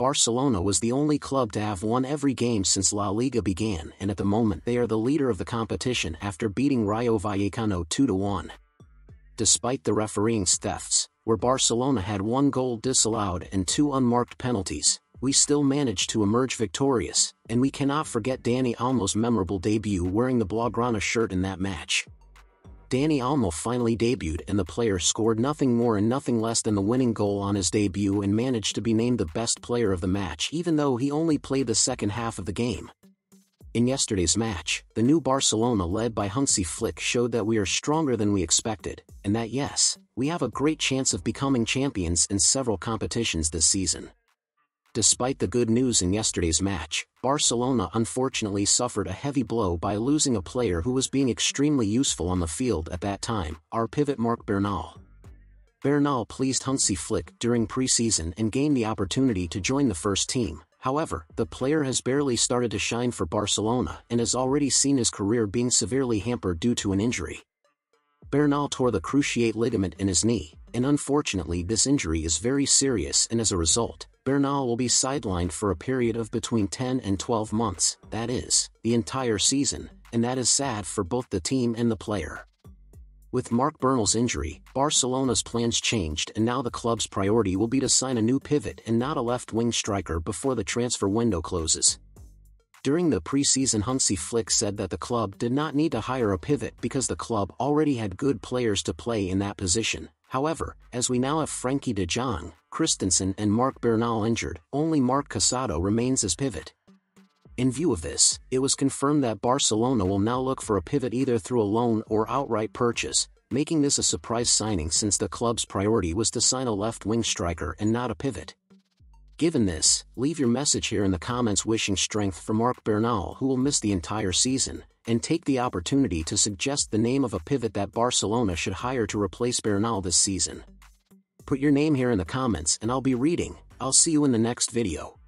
Barcelona was the only club to have won every game since La Liga began, and at the moment they are the leader of the competition after beating Rayo Vallecano 2-1. Despite the refereeing thefts, where Barcelona had 1 goal disallowed and 2 unmarked penalties, we still managed to emerge victorious, and we cannot forget Dani Olmo's memorable debut wearing the Blaugrana shirt in that match. Dani Olmo finally debuted and the player scored nothing more and nothing less than the winning goal on his debut and managed to be named the best player of the match even though he only played the second half of the game. In yesterday's match, the new Barcelona led by Hansi Flick showed that we are stronger than we expected, and that yes, we have a great chance of becoming champions in several competitions this season. Despite the good news in yesterday's match, Barcelona unfortunately suffered a heavy blow by losing a player who was being extremely useful on the field at that time, our pivot Marc Bernal. Bernal pleased Hansi Flick during pre-season and gained the opportunity to join the first team. However, the player has barely started to shine for Barcelona and has already seen his career being severely hampered due to an injury. Bernal tore the cruciate ligament in his knee, and unfortunately this injury is very serious, and as a result, Bernal will be sidelined for a period of between 10 and 12 months, that is, the entire season, and that is sad for both the team and the player. With Marc Bernal's injury, Barcelona's plans changed and now the club's priority will be to sign a new pivot and not a left-wing striker before the transfer window closes. During the pre-season, Hansi Flick said that the club did not need to hire a pivot because the club already had good players to play in that position. However, as we now have Frenkie de Jong, Christensen and Marc Bernal injured, only Marc Casado remains as pivot. In view of this, it was confirmed that Barcelona will now look for a pivot either through a loan or outright purchase, making this a surprise signing since the club's priority was to sign a left-wing striker and not a pivot. Given this, leave your message here in the comments wishing strength for Marc Bernal, who will miss the entire season, and take the opportunity to suggest the name of a pivot that Barcelona should hire to replace Bernal this season. Put your name here in the comments and I'll be reading. I'll see you in the next video.